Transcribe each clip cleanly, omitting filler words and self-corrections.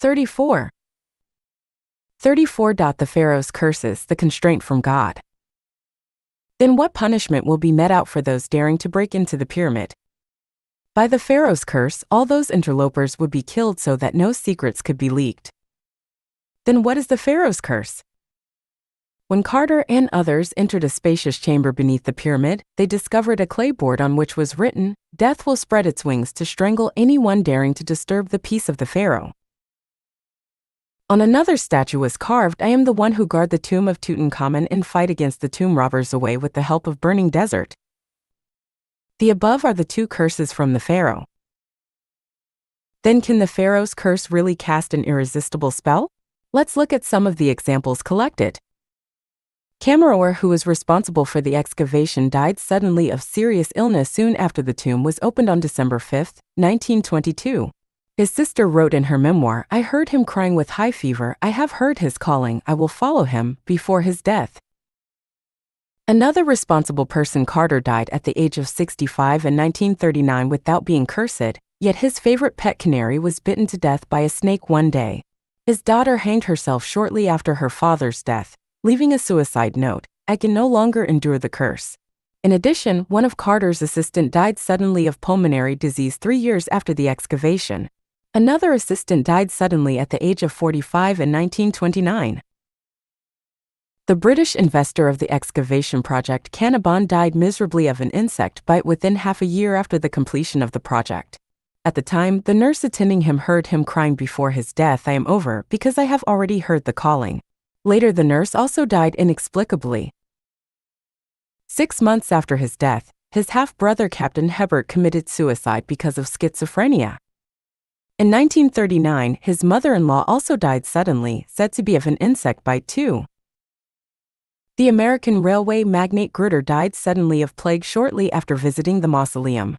34. 34. The Pharaoh's curses, the constraint from God. Then what punishment will be met out for those daring to break into the pyramid? By the Pharaoh's curse, all those interlopers would be killed so that no secrets could be leaked. Then what is the Pharaoh's curse? When Carter and others entered a spacious chamber beneath the pyramid, they discovered a clapboard on which was written, "Death will spread its wings to strangle anyone daring to disturb the peace of the Pharaoh." On another statue was carved, "I am the one who guard the tomb of Tutankhamun and fight against the tomb robbers away with the help of burning desert." The above are the two curses from the Pharaoh. Then can the Pharaoh's curse really cast an irresistible spell? Let's look at some of the examples collected. Kammerer, who was responsible for the excavation, died suddenly of serious illness soon after the tomb was opened on December 5, 1922. His sister wrote in her memoir, "I heard him crying with high fever. I have heard his calling. I will follow him," before his death. Another responsible person, Carter, died at the age of 65 in 1939 without being cursed, yet his favorite pet canary was bitten to death by a snake one day. His daughter hanged herself shortly after her father's death, leaving a suicide note, "I can no longer endure the curse." In addition, one of Carter's assistants died suddenly of pulmonary disease 3 years after the excavation. Another assistant died suddenly at the age of 45 in 1929. The British investor of the excavation project, Cannabon, died miserably of an insect bite within half a year after the completion of the project. At the time, the nurse attending him heard him crying before his death, "I am over, because I have already heard the calling." Later, the nurse also died inexplicably. 6 months after his death, his half-brother Captain Hebert committed suicide because of schizophrenia. In 1939, his mother-in-law also died suddenly, said to be of an insect bite too. The American railway magnate Grutter died suddenly of plague shortly after visiting the mausoleum.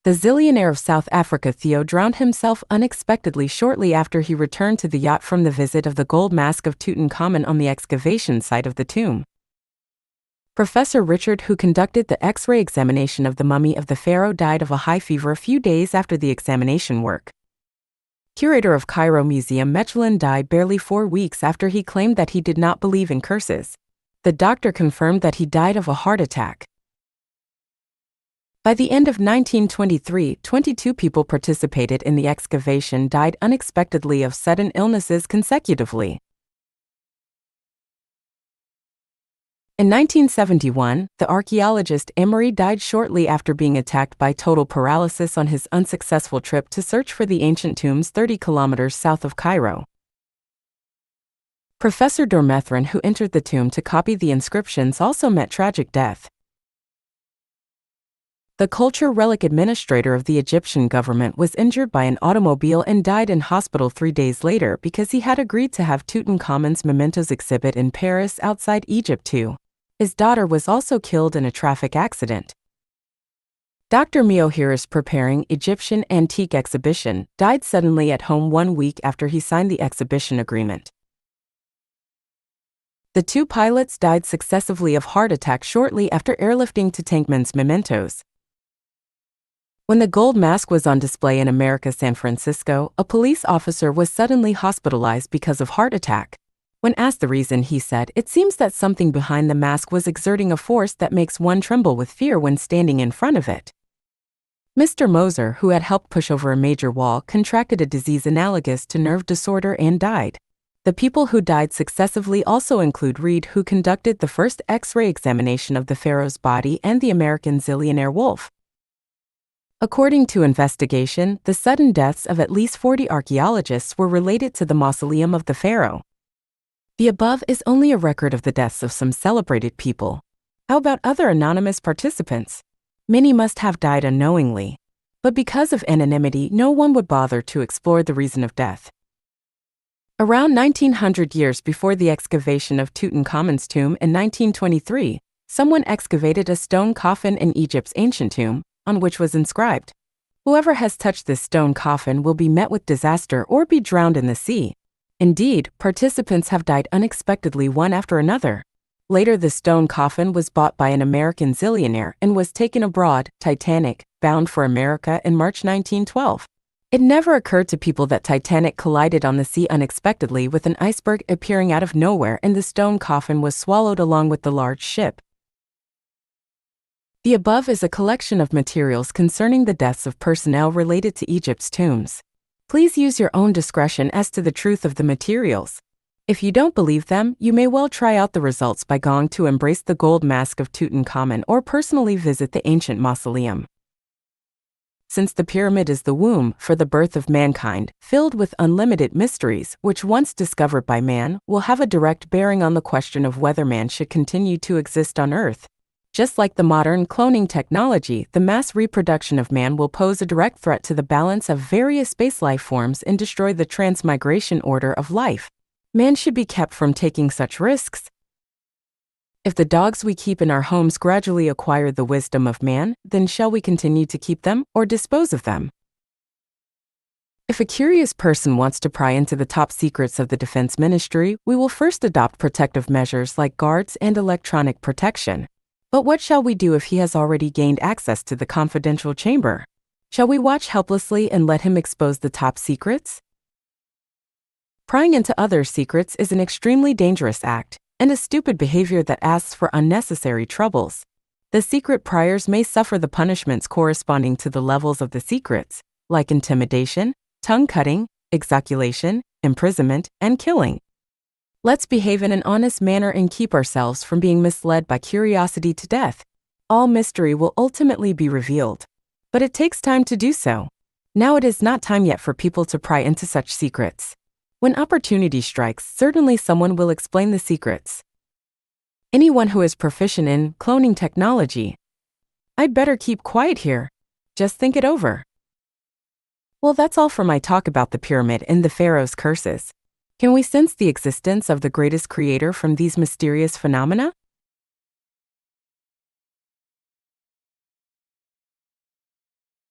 The zillionaire of South Africa, Theo, drowned himself unexpectedly shortly after he returned to the yacht from the visit of the gold mask of Tutankhamun on the excavation site of the tomb. Professor Richard, who conducted the X-ray examination of the mummy of the pharaoh, died of a high fever a few days after the examination work. Curator of Cairo Museum Mechelin died barely 4 weeks after he claimed that he did not believe in curses. The doctor confirmed that he died of a heart attack. By the end of 1923, 22 people participated in the excavation died unexpectedly of sudden illnesses consecutively. In 1971, the archaeologist Emery died shortly after being attacked by total paralysis on his unsuccessful trip to search for the ancient tombs 30 kilometers south of Cairo. Professor Dormethrin, who entered the tomb to copy the inscriptions, also met tragic death. The culture relic administrator of the Egyptian government was injured by an automobile and died in hospital 3 days later because he had agreed to have Tutankhamun's mementos exhibit in Paris outside Egypt too. His daughter was also killed in a traffic accident. Dr. Miohiris, preparing Egyptian antique exhibition, died suddenly at home 1 week after he signed the exhibition agreement. The 2 pilots died successively of heart attack shortly after airlifting Tutankhamun's mementos. When the gold mask was on display in America, San Francisco, a police officer was suddenly hospitalized because of heart attack. When asked the reason, he said, "It seems that something behind the mask was exerting a force that makes one tremble with fear when standing in front of it." Mr. Moser, who had helped push over a major wall, contracted a disease analogous to nerve disorder and died. The people who died successively also include Reed, who conducted the first X-ray examination of the pharaoh's body, and the American zillionaire Wolf. According to investigation, the sudden deaths of at least 40 archaeologists were related to the mausoleum of the pharaoh. The above is only a record of the deaths of some celebrated people. How about other anonymous participants? Many must have died unknowingly. But because of anonymity, no one would bother to explore the reason of death. Around 1900 years before the excavation of Tutankhamun's tomb in 1923, someone excavated a stone coffin in Egypt's ancient tomb, on which was inscribed, "Whoever has touched this stone coffin will be met with disaster or be drowned in the sea." Indeed, participants have died unexpectedly one after another. Later, the stone coffin was bought by an American zillionaire and was taken abroad, Titanic, bound for America in March 1912. It never occurred to people that Titanic collided on the sea unexpectedly with an iceberg appearing out of nowhere and the stone coffin was swallowed along with the large ship. The above is a collection of materials concerning the deaths of personnel related to Egypt's tombs. Please use your own discretion as to the truth of the materials. If you don't believe them, you may well try out the results by going to embrace the gold mask of Tutankhamun or personally visit the ancient mausoleum. Since the pyramid is the womb for the birth of mankind, filled with unlimited mysteries, which once discovered by man, will have a direct bearing on the question of whether man should continue to exist on Earth. Just like the modern cloning technology, the mass reproduction of man will pose a direct threat to the balance of various space life forms and destroy the transmigration order of life. Man should be kept from taking such risks. If the dogs we keep in our homes gradually acquire the wisdom of man, then shall we continue to keep them or dispose of them? If a curious person wants to pry into the top secrets of the Defense Ministry, we will first adopt protective measures like guards and electronic protection. But what shall we do if he has already gained access to the confidential chamber? Shall we watch helplessly and let him expose the top secrets? Prying into others' secrets is an extremely dangerous act, and a stupid behavior that asks for unnecessary troubles. The secret priors may suffer the punishments corresponding to the levels of the secrets, like intimidation, tongue-cutting, exoculation, imprisonment, and killing. Let's behave in an honest manner and keep ourselves from being misled by curiosity to death. All mystery will ultimately be revealed. But it takes time to do so. Now it is not time yet for people to pry into such secrets. When opportunity strikes, certainly someone will explain the secrets. Anyone who is proficient in cloning technology, I'd better keep quiet here. Just think it over. Well, that's all for my talk about the pyramid and the pharaoh's curses. Can we sense the existence of the greatest creator from these mysterious phenomena?